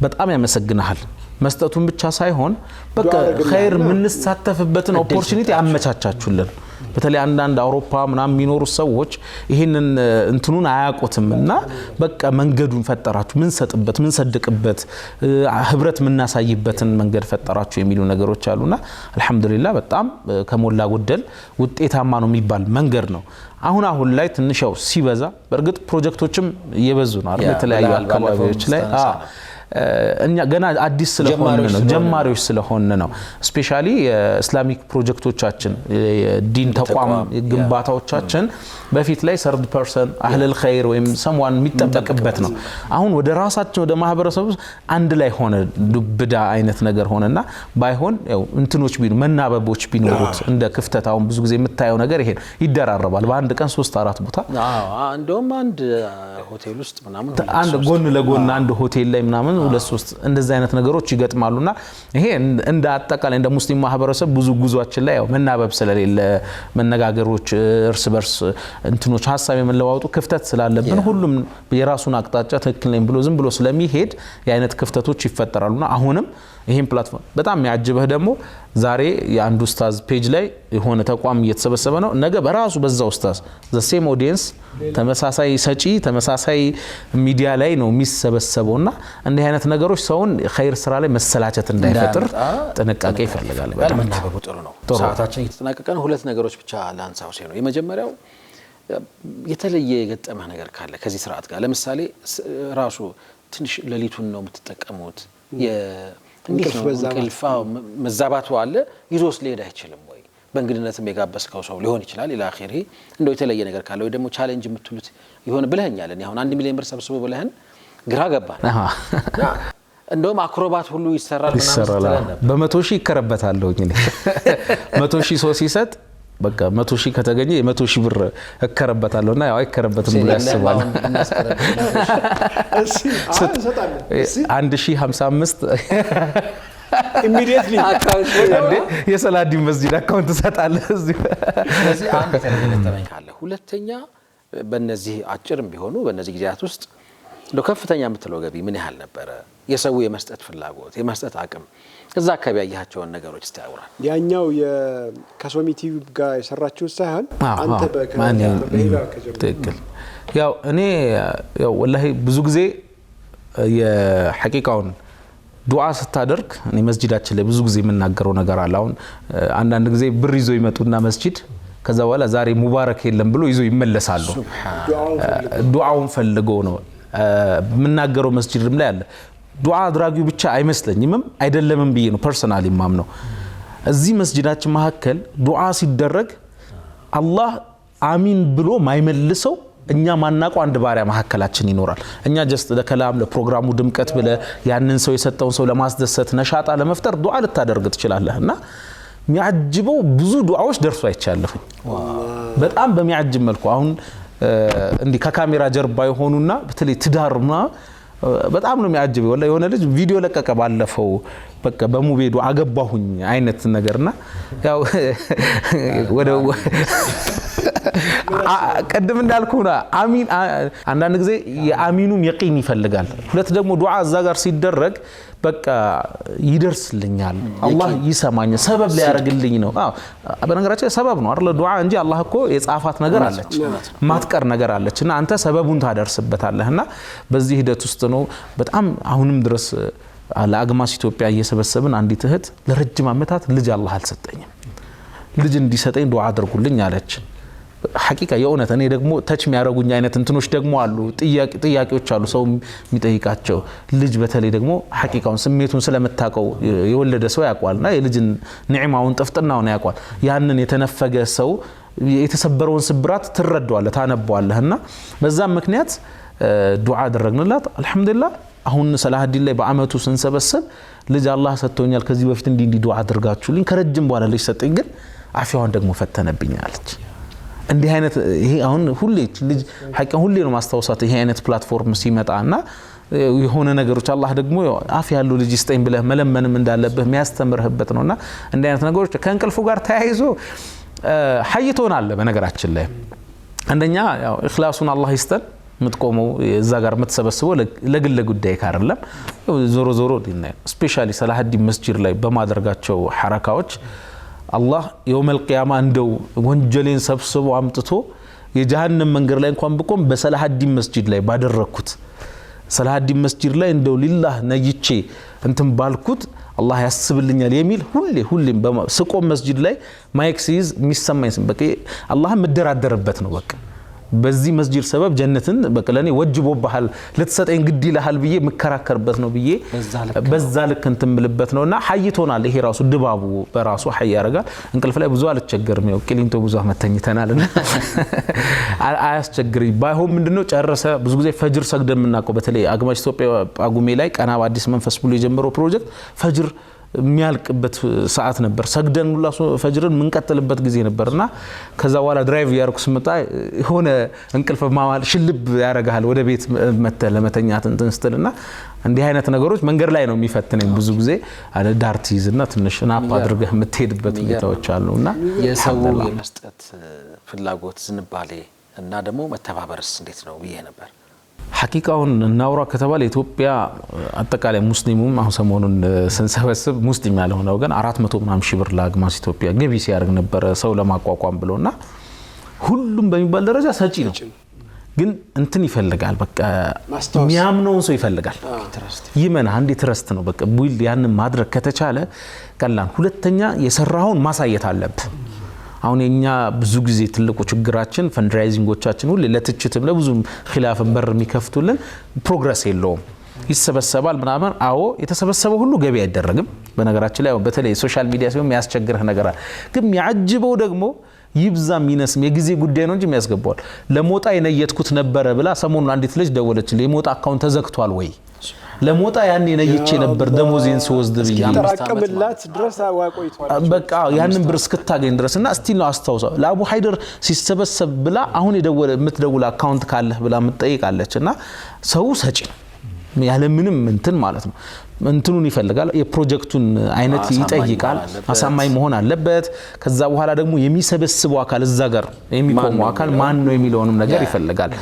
በጣም ያመሰግናል መስጠቱን ብቻ ሳይሆን በቃ ኸይር ምን ተሳተፍበትን ኦፖርቹኒቲ አመቻቻችሁልን በተለይ አንዳንድ አውሮፓ ምናምን የሚኖሩ ሰዎች ይሄንን እንትኑን አያቆትምና በቃ መንገዱን ፈጠራችሁ ምን ሰጥበት ምን ሰድቅበት ህብረት ምናሳይበትን መንገድ ፈጠራችሁ የሚሉ ነገሮች አሉና አልহামዱሊላህ በጣም ከሞላ ጎደል ውጤታማ ነው የሚባል መንገድ ነው አሁን ላይ ትንሽው ሲበዛ በርግጥ ፕሮጀክቶችም እየበዙ ነው አይደል የተለያዩ አካባቢዎች ላይ እኛ ገና አዲስ ስለሆነ ነው ጀማሪዎች ስለሆነ ነው ስፔሻሊ የእስላሚክ ፕሮጀክቶቻችን ዲን ተቋም ግንባታዎቻችን በፊት ላይ ሰርድ ፐርሰን አህለል ኸይር ወይም ሰምዋን የሚጠበቅበት ነው አሁን ወደ ራሳቸው ወደ ማህበረሰቡ አንድ ላይ ሆነ ዱብዳ አይነት ነገር ሆነና ባይሆን ያው እንትኖች ቢኑ መናበቦች ቢኖሩት እንደ ክፍተት አሁን ብዙ ጊዜ የምታየው ነገር ይሄ ይደራረባል በአንድ ቀን 3-4 ቦታ እንደውም አንድ ሆቴል ውስጥ ምናምን አንድ ጎን ለጎን አንድ ሆቴል ላይ ምናምን 2-3 እንደዚህ አይነት ነገሮች ይገጥማሉና ይሄ እንደ አጠቃላይ እንደ ሙስሊም ማህበረሰብ ብዙ ጉዟችን ላይ ያው መናበብ ስለሌለ መነጋገሮች እርስ በርስ እንትኖች ሐሳብ የመለዋወጡ ክፍተት ስላለብን ሁሉም የራሱን አቅጣጫ ትክክል ነኝ ብሎ ዝም ብሎ ስለሚሄድ የአይነት ክፍተቶች ይፈጠራሉና አሁንም ይሄን ፕላትፎርም በጣም ያጅበህ ደግሞ ዛሬ የአንድ ኡስታዝ ፔጅ ላይ የሆነ ተቋም እየተሰበሰበ ነው ነገ በራሱ በዛ ኡስታዝ the same audience ተመሳሳይ ሰጪ ተመሳሳይ ሚዲያ ላይ ነው የሚሰበሰበውና እንዲህ አይነት ነገሮች ሰውን ኸይር ስራ ላይ መሰላቸት እንዳይፈጥር ጥንቃቄ ይፈልጋል በጣም ጥሩ ነው ሰዓታችን እየተጠናቀቀ ነው ሁለት ነገሮች ብቻ ላንሳው ነው የመጀመሪያው የተለየ የገጠመህ ነገር ካለ ከዚህ ስርዓት ጋር ለምሳሌ ራሱ ትንሽ ለሊቱን ነው የምትጠቀሙት እንዴት ነው እንቅልፋው መዛባቱ አለ ይዞስ ሊሄድ አይችልም ወይ በእንግድነትም የጋበስከው ሰው ሊሆን ይችላል ኢላ አኺሪ እንደው የተለየ ነገር ካለ ወይ ደግሞ ቻሌንጅ የምትሉት ይሆን ብለህኛል እኔ አሁን 1 ሚሊዮን ብር ሰብስቦ ብለህን ግራ ገባን እንደውም አክሮባት ሁሉ ይሰራል ምናምን በ100 ሺህ ይከረበታል እኔ 100 ሺህ ሰው ሲሰጥ በቃ 100 ሺህ ከተገኘ የ100 ሺህ ብር እከረበታለሁና ያው አይከረበትም ብሎ ያስባል እሺ እንሰጣለን እሺ 1055 ኢሚዲየትሊ አካውንት የሰላዲን መስጂድ አካውንት ሰጣለህ እዚህ ስለዚህ አንድ ተረጋግጠኝ ካለ ሁለተኛ በእነዚህ አጭርም ቢሆኑ በእነዚህ ጊዜያት ውስጥ እንደው ከፍተኛ የምትለው ገቢ ምን ያህል ነበረ? የሰው የመስጠት ፍላጎት የመስጠት አቅም እዛ አካባቢ ያያቸውን ነገሮች እስቲ ያውራል። ያኛው ከሶሚ ቲቪ ጋር የሰራችው ሳይሆን አንተ ትክክል። ያው እኔ ያው ወላሂ ብዙ ጊዜ የሐቂቃውን ዱዓ ስታደርግ እኔ መስጂዳችን ላይ ብዙ ጊዜ የምናገረው ነገር አለ። አሁን አንዳንድ ጊዜ ብር ይዞ ይመጡና መስጂድ ከዛ በኋላ ዛሬ ሙባረክ የለም ብሎ ይዞ ይመለሳሉ። ዱዓውን ፈልገው ነው የምናገረው። መስጂድም ላይ አለ ዱዓ አድራጊው ብቻ አይመስለኝም አይደለምም ብዬ ነው ፐርሰናሊ ማምነው። እዚህ መስጂዳችን መካከል ዱዓ ሲደረግ አላህ አሚን ብሎ ማይመልሰው እኛ ማናቀው አንድ ባሪያ መካከላችን ይኖራል። እኛ ጀስት ለከላም ለፕሮግራሙ ድምቀት ብለ ያንን ሰው የሰጠውን ሰው ለማስደሰት ነሻጣ ለመፍጠር ዱዓ ልታደርግ ትችላለህና የሚያጅበው ብዙ ዱዓዎች ደርሶ አይቻለሁ። በጣም በሚያጅብ መልኩ አሁን እንዲ ከካሜራ ጀርባ የሆኑና በተለይ ትዳርማ በጣም ነው የሚያጅበው። ወላሂ የሆነ ልጅ ቪዲዮ ለቀቀ ባለፈው በቃ በሙቤ ዱዓ አገባሁኝ አይነት ነገርና ያው ወደ ቀደም እንዳልኩና አሚን አንዳንድ ጊዜ የአሚኑም የቂን ይፈልጋል። ሁለት ደግሞ ዱዓ እዛ ጋር ሲደረግ በቃ ይደርስልኛል አላህ ይሰማኛል ሰበብ ሊያረግልኝ ነው። በነገራችን ሰበብ ነው አይደል ዱዓ እንጂ አላህ እኮ የጻፋት ነገር አለች ማትቀር ነገር አለችና አንተ ሰበቡን ታደርስበታለህና በዚህ ሂደት ውስጥ ነው በጣም አሁንም ድረስ ለአግማስ ኢትዮጵያ እየሰበሰብን አንዲት እህት ለረጅም ዓመታት ልጅ አላህ አልሰጠኝም ልጅ እንዲሰጠኝ ዱዓ አድርጉልኝ አለች። ሐቂቃ የእውነት እኔ ደግሞ ተች የሚያረጉኝ አይነት እንትኖች ደግሞ አሉ ጥያቄዎች አሉ ሰው የሚጠይቃቸው ልጅ በተለይ ደግሞ ሐቂቃውን ስሜቱን ስለመታቀው የወለደ ሰው ያቋልና የልጅን ኒዕማውን ጥፍጥናውን ያቋል። ያንን የተነፈገ ሰው የተሰበረውን ስብራት ትረዳዋለህ ታነባዋለህና በዛም ምክንያት ዱዓ አደረግንላት። አልহামዱሊላህ አሁን ሰላሐዲን ላይ በአመቱ ስንሰበሰብ ልጅ አላህ ሰጥቶኛል ከዚህ በፊት እንዲ ዱዓ አድርጋችሁልኝ ከረጅም በኋላ ልጅ ሰጠኝ ግን አፊያውን ደግሞ ፈተነብኝ አለች። እንዲህ አይነት ይሄ አሁን ሁሌ ልጅ ሐቂቃ ሁሌ ነው ማስተዋወሳት ይሄ አይነት ፕላትፎርም ሲመጣና የሆነ ነገሮች አላህ ደግሞ አፍ ያለው ልጅ ይስጠኝ ብለህ መለመንም እንዳለብህ የሚያስተምርህበት ነውና እንዲህ አይነት ነገሮች ከእንቅልፉ ጋር ተያይዞ ሐይቶናል። በነገራችን ላይ አንደኛ ያው ኢኽላሱን አላህ ይስጠን ምትቆመው እዛ ጋር ምትሰበስበው ለግል ጉዳይ ካርለም ዞሮ ዞሮ ስፔሻሊ ሰላሐዲን መስጂድ ላይ በማድረጋቸው ሐረካዎች አላህ የውመል ቂያማ እንደው ወንጀሌን ሰብስቦ አምጥቶ የጀሃነም መንገድ ላይ እንኳን ብቆም በሰላሐዲን መስጂድ ላይ ባደረኩት ሰላሐዲን መስጂድ ላይ እንደው ሊላህ ነይቼ እንትን ባልኩት አላህ ያስብልኛል የሚል ሁሌም ስቆም መስጂድ ላይ ማይክ ሲይዝ የሚሰማኝ በቃ አላህ መደራደርበት ነው በቃ በዚህ መስጂድ ሰበብ ጀነትን በቀለኔ ወጅቦብሃል ለተሰጠኝ ግድ ይልሃል ብዬ መከራከርበት ነው ብዬ በዛ ልክ እንትምልበት ነውና ሐይቶናል። ይሄ ራሱ ድባቡ በራሱ ሐይ ያረጋል። እንቅልፍ ላይ ብዙ አልቸገርም ያው ክሊንቶ ብዙ አመተኝተናልና አያስቸግርኝ ባይሆን ምንድነው ጨረሰ ብዙ ጊዜ ፈጅር ሰግደን የምናውቀው በተለይ አግማሽ ኢትዮጵያ ጳጉሜ ላይ ቀና በአዲስ መንፈስ ብሎ የጀመረው ፕሮጀክት ፈጅር የሚያልቅበት ሰዓት ነበር። ሰግደን ሁላ ፈጅርን ምንቀጥልበት ጊዜ ነበርና ከዛ በኋላ ድራይቭ ያርኩ ስመጣ ሆነ እንቅልፍ ማማል ሽልብ ያረጋል ወደ ቤት መተህ ለመተኛት እንትን ስትልና እንዲህ አይነት ነገሮች መንገድ ላይ ነው የሚፈትነኝ ብዙ ጊዜ ዳርቲዝና ትንሽ ናፕ አድርገህ የምትሄድበት ሁኔታዎች አሉና የሰው የመስጠት ፍላጎት ዝንባሌ እና ደግሞ መተባበርስ እንዴት ነው ብዬ ነበር። ሐቂቃውን እናውራ ከተባለ ኢትዮጵያ አጠቃላይ ሙስሊሙም አሁን ሰሞኑን ስንሰበስብ ሙስሊም ያልሆነው ግን 400 ምናምን ሺህ ብር ለአግማስ ኢትዮጵያ ገቢ ሲያደርግ ነበር ሰው ለማቋቋም ብሎና ሁሉም በሚባል ደረጃ ሰጪ ነው። ግን እንትን ይፈልጋል በቃ የሚያምነውን ሰው ይፈልጋል ይመና አንዴ ትረስት ነው በቃ ቡል ያን ማድረግ ከተቻለ ቀላል። ሁለተኛ የሰራውን ማሳየት አለበት። አሁን የኛ ብዙ ጊዜ ትልቁ ችግራችን ፈንድራይዚንጎቻችን ሁሉ ለትችትም ለብዙ ኺላፍን በር የሚከፍቱልን ፕሮግረስ የለውም። ይሰበሰባል ምናምን አዎ የተሰበሰበው ሁሉ ገቢ አይደረግም። በነገራችን ላይ በተለይ ሶሻል ሚዲያ ሲሆን የሚያስቸግርህ ነገር አለ። ግን የሚያጅበው ደግሞ ይብዛም ይነስም የጊዜ ጉዳይ ነው እንጂ የሚያስገባው ለሞጣ የነየትኩት ነበረ ብላ ሰሞኑን አንዲት ልጅ ደወለችልኝ። የሞጣ አካውንት ተዘግቷል ወይ ለሞጣ ያኔ ነይቼ ነበር ደሞዜን ሲወስድ ብዬ ተራቀምላት ድረስ አዋቆይቷል በቃ ያንን ብር እስክታገኝ ድረስና እስቲ ነው አስተዋውሰው ለአቡ ሃይደር ሲሰበሰብ ብላ አሁን የምትደውል አካውንት ካለህ ብላ የምትጠይቃለችና ሰው ሰጪ ያለ ምንም እንትን ማለት ነው። እንትኑን ይፈልጋል የፕሮጀክቱን አይነት ይጠይቃል አሳማኝ መሆን አለበት ከዛ በኋላ ደግሞ የሚሰበስበው አካል እዛ ጋር የሚቆመው አካል ማን ነው የሚለውንም ነገር ይፈልጋል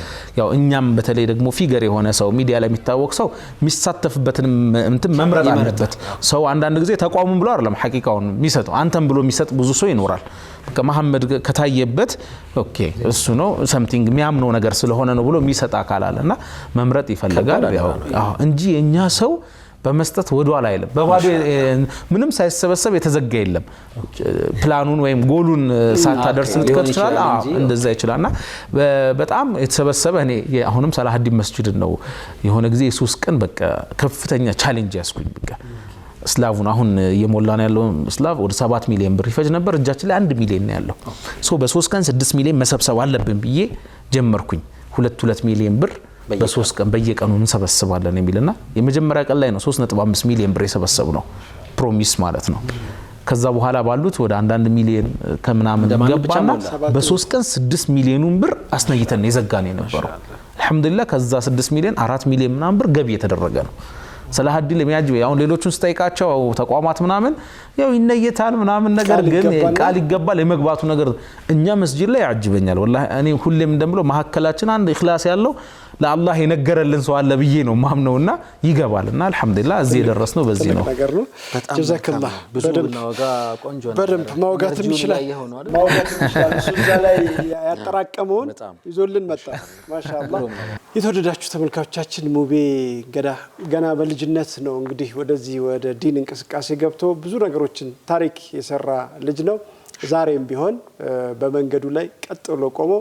ያው እኛም በተለይ ደግሞ ፊገር የሆነ ሰው ሚዲያ ላይ የሚታወቅ ሰው የሚሳተፍበትን እንትን መምረጥ አለበት ሰው አንዳንድ ጊዜ ተቋሙን ብሎ አይደለም ሐቂቃውን የሚሰጠው አንተም ብሎ የሚሰጥ ብዙ ሰው ይኖራል ከመሐመድ ከታየበት ኦኬ እሱ ነው something የሚያምነው ነገር ስለሆነ ነው ብሎ የሚሰጥ አካል አለና መምረጥ ይፈልጋል ያው እንጂ የኛ ሰው በመስጠት ወዷል አይደለም በባዶ ምንም ሳይሰበሰብ የተዘጋ የለም ፕላኑን ወይም ጎሉን ሳታደርስ ልትከፍቻል እንደዛ ይችላልና በጣም የተሰበሰበ እኔ አሁንም ሰላሐዲን መስጂድ ነው የሆነ ጊዜ የሱስ ቀን በቃ ከፍተኛ ቻሌንጅ ያስኩኝ በቃ ስላቭን አሁን የሞላን ያለው ስላቭ ወደ 7 ሚሊዮን ብር ይፈጅ ነበር እጃችን ላይ 1 ሚሊዮን ነው ያለው ሶ በ3 ቀን 6 ሚሊዮን መሰብሰብ አለብን ብዬ ጀመርኩኝ 2 ሚሊዮን ብር በ3 ቀን በየቀኑ እንሰበስባለን የሚልና የመጀመሪያ ቀን ላይ ነው 3.5 ሚሊዮን ብር የሰበሰብ ነው ፕሮሚስ ማለት ነው ከዛ በኋላ ባሉት ወደ 1 ሚሊዮን ከምናምን ገባና በ3 ቀን 6 ሚሊዮኑን ብር አስነይተን የዘጋን የነበረው አልহামዱሊላህ ከዛ 6 ሚሊዮን 4 ሚሊዮን ምናምን ብር ገቢ የተደረገ ነው ሰላሐዲን ለሚያጅብ ያው ሌሎቹን ስጠይቃቸው ተቋማት ምናምን ያው ይነየታል ምናምን ነገር ግን ቃል ይገባል የመግባቱ ነገር እኛ መስጂድ ላይ ያጅበኛል ወላሂ እኔ ሁሌም እንደምለው መሐከላችን አንድ ኢኽላስ ያለው ለአላህ የነገረልን ሰው አለ ብዬ ነው ማምነውና ይገባልና አልহামዱሊላህ እዚህ የደረስነው በዚህ ነው ጀዛከላህ ብዙ ናወጋ ቆንጆ ነው በደንብ ማውጋት ይችላል እዛ ላይ ያጠራቀመውን ይዞልን መጣ ማሻአላህ የተወደዳችሁ ተመልካቾቻችን ሙቤ ገና በልጅነት ነው እንግዲህ ወደዚህ ወደ ዲን እንቅስቃሴ ገብቶ ብዙ ነገሮችን ታሪክ የሰራ ልጅ ነው ዛሬም ቢሆን በመንገዱ ላይ ቀጥ ብሎ ቆሞ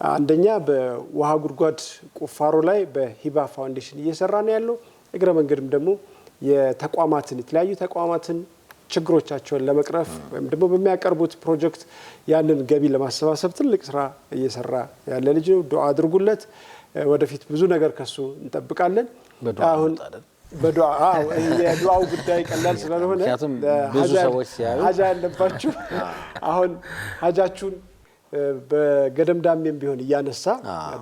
አንደኛ በውሃ ጉድጓድ ቁፋሮ ላይ በሂባ ፋውንዴሽን እየሰራ ነው ያለው እግረ መንገድም ደግሞ የተለያዩ ተቋማትን ችግሮቻቸውን ለመቅረፍ ወይም ደግሞ በሚያቀርቡት ፕሮጀክት ያንን ገቢ ለማሰባሰብ ትልቅ ስራ እየሰራ ያለ ልጅ ነው ዱዓ አድርጉለት ወደፊት ብዙ ነገር ከሱ እንጠብቃለን አሁን በዱዓ የዱዓው ጉዳይ ቀላል ስለሆነ ብዙ ሰዎች ሲያዩ ሀጃ ያለባችሁ አሁን ሀጃችሁን በገደምዳሜም ቢሆን ያነሳ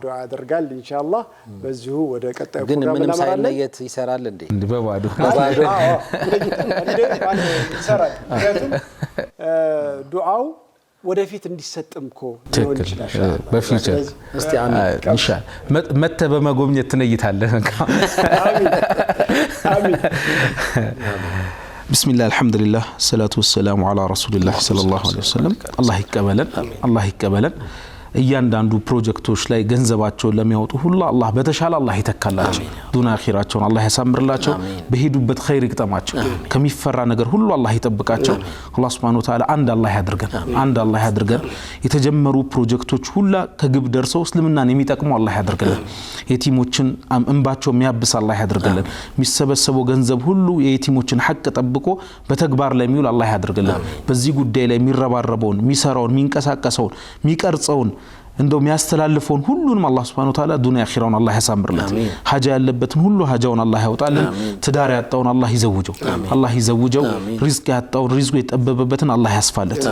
ዱዓ ያደርጋል ኢንሻአላህ በዚሁ ወደ ቀጣዩ ፕሮግራም ምንም ሳይለየት ይሰራል እንዴ በባዶ ይሰራል ዱዓው ወደፊት እንዲሰጥምኮ ሊሆን ይችላል በፊቸር እስቲ አሚን ኢንሻአላህ መተ በመጎብኘት ትነይታለህ አሚን بسم الله الحمد لله الصلاة والسلام على رسول الله صلى الله عليه وسلم الله يقبلن እያንዳንዱ ፕሮጀክቶች ላይ ገንዘባቸውን ለሚያወጡ ሁሉ አላህ በተሻለ አላህ ይተካላቸው ዱንያ አኺራቸውን አላህ ያሳምርላቸው በሄዱበት ኸይር ይቅጠማቸው ከሚፈራ ነገር ሁሉ አላህ ይጠብቃቸው አላህ Subhanahu Wa Ta'ala አንድ አላህ ያድርገን የተጀመሩ ፕሮጀክቶች ሁሉ ከግብ ደርሰው እስልምናን የሚጠቅሙ አላህ ያድርገን የቲሞችን እንባቸው የሚያብስ አላህ ያድርገን የሚሰበሰበው ገንዘብ ሁሉ የቲሞችን ሐቅ ጠብቆ በተግባር ላይ የሚውል አላህ ያድርገን በዚህ ጉዳይ ላይ የሚረባረበውን የሚሰራውን የሚንቀሳቀሰውን የሚቀርጸውን እንደው የሚያስተላልፈውን ሁሉንም አላህ Subhanahu Wa Ta'ala ዱንያ አኺራውን አላህ ያሳምርለት ሀጃ ያለበትን ሁሉ ሀጃውን አላህ ያውጣልን ትዳር ያጣውን አላህ ይዘውጀው ሪዝቅ ያጣውን ሪዝቁ የጠበበበትን አላህ ያስፋለት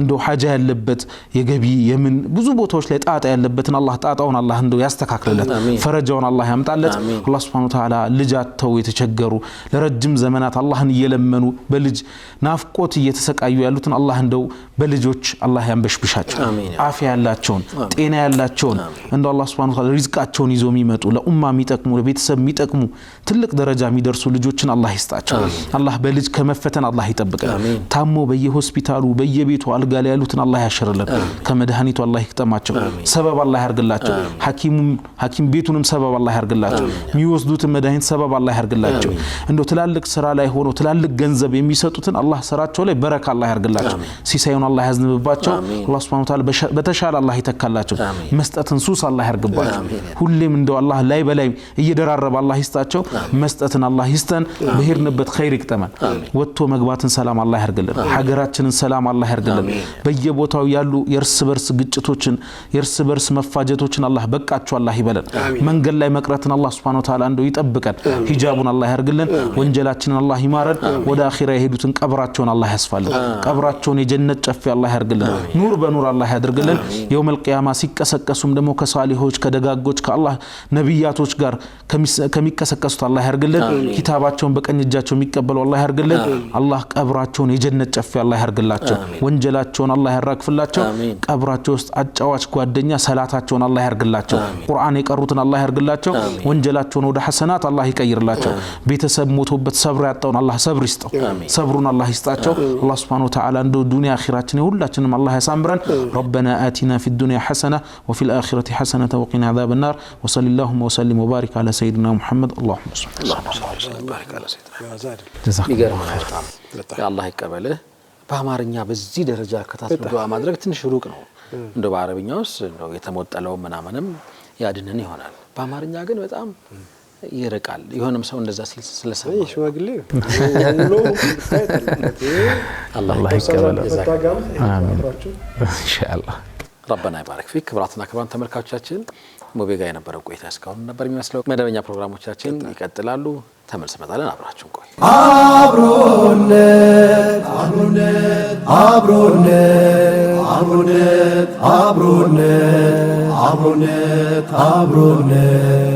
እንደው ሀጃ ያለበት የገቢ የምን ብዙ ቦታዎች ላይ ጣጣ ያለበትን አላህ ጣጣውን አላህ እንደው ያስተካክለለት ፈረጃውን አላህ ያምጣለት አላህ Subhanahu Wa Ta'ala ልጃቸው የተቸገሩ ለረጅም ዘመናት አላህን እየለመኑ በልጅ ናፍቆት እየተሰቃዩ ያሉትን አላህ እንደው በልጆች አላህ ያንበሽብሻቸው አፊያ ያላቸውን ጤና ያላቸውን እንደው አላህ Subhanahu Wa Ta'ala ሪዝቃቸውን ይዞ የሚመጡ ለኡማ የሚጠቅሙ ለቤተሰብ የሚጠቅሙ ትልቅ ደረጃ የሚደርሱ ልጆችን አላህ ይስጣቸው አላህ በልጅ ከመፈተን አላህ ይጠብቀን ታሞ በየሆስፒታሉ በየቤቱ አልጋ ላይ ያሉትን አላህ ያሽርልን ከመድኃኒቱ አላህ ይክተማቸው ሰበብ አላህ ያርግላቸው ሐኪም ቤቱንም ሰበብ አላህ ያርግላቸው የሚወስዱትን መድኃኒት ሰበብ አላህ ያርግላቸው እንደው ትላልቅ ስራ ላይ ሆኖ ትላልቅ ገንዘብ የሚሰጡትን አላህ ስራቸው ላይ በረካ አላህ ያርግላቸው ሲሳዩን አላህ ያዝንብባቸው አላህ Subhanahu Wa Ta'ala በተሻለ አላህ ይተካላቸው መስጠትን ሱስ አላህ ያርግባቸው ሁሌም እንደው አላህ ላይ በላይ እየደራረበ አላህ ይስጣቸው መስጠትን አላህ ይስጠን በሄድንበት ኸይር ይቅጠመን ወጥቶ መግባትን ሰላም አላህ ያርግልን ሀገራችንን ሰላም አላህ ያርግልን በየቦታው ያሉ የርስ በርስ ግጭቶችን የርስ በርስ መፋጀቶችን አላህ በቃቸው አላህ ይበለን መንገድ ላይ መቅረትን አላህ Subhanahu Wa Ta'ala እንደው ይጠብቀን ሂጃቡን አላህ ያርግልን ወንጀላችንን አላህ ይማረን ወደ አኺራ የሄዱትን ቀብራቸውን አላህ ያስፋልን ቀብራቸውን የጀነት ጨፌ አላህ ያርግልን ኑር በኑር አላህ ያድርግልን የውመል ቂያማ ቂያማ ሲቀሰቀሱም ደግሞ ከሷሊሆች ከደጋጎች ከአላህ ነብያቶች ጋር ከሚቀሰቀሱት አላህ ያርግልን ኪታባቸውን በቀኝ እጃቸው የሚቀበሉ አላህ ያርግልን አላህ ቀብራቸውን የጀነት ጨፌ አላህ ያርግላቸው ወንጀላቸውን አላህ ያራግፍላቸው ቀብራቸው ውስጥ አጫዋች ጓደኛ ሰላታቸውን አላህ ያርግላቸው ቁርአን የቀሩትን አላህ ያርግላቸው ወንጀላቸውን ወደ ሐሰናት አላህ ይቀይርላቸው ቤተሰብ ሞቶበት ሰብር ያጣውን አላህ ሰብር ይስጠው ሰብሩን አላህ ይስጣቸው አላህ Subhanahu wa ta'ala እንደ ዱንያ አኺራችን ሁላችንም አላህ ያሳምረን ربنا آتنا في الدنيا حسنة وفي الآخرة حسنة وقنا عذاب النار وصلى اللهم وسلم وبارك على سيدنا محمد اللهم صل وبارك على سيدنا يا الله ይቀበልህ በአማርኛ በዚህ ደረጃ ከታስብ ዱዓ ማድረግ ትንሽ ሩቅ ነው እንደው በአረብኛውስ ነው የተሞጠለው ምናምንም ያድነን ይሆናል በአማርኛ ግን በጣም ይርቃል የሆነም ሰው እንደዛ ስለሰማ ሽማግሌ አላህ ይቀበል አሜን ኢንሻአላህ ربنا يبارك فيك ክብራትና ክብራን ተመልካቾቻችን ሞቤጋ የነበረው ቆይታ እስካሁን ነበር የሚመስለው መደበኛ ፕሮግራሞቻችን ይቀጥላሉ ተመልሰን መጣለን አብራችሁን ቆዩ አብሮነት አብሮነት አብሮነት አብሮነት አብሮነት አብሮነት አብሮነት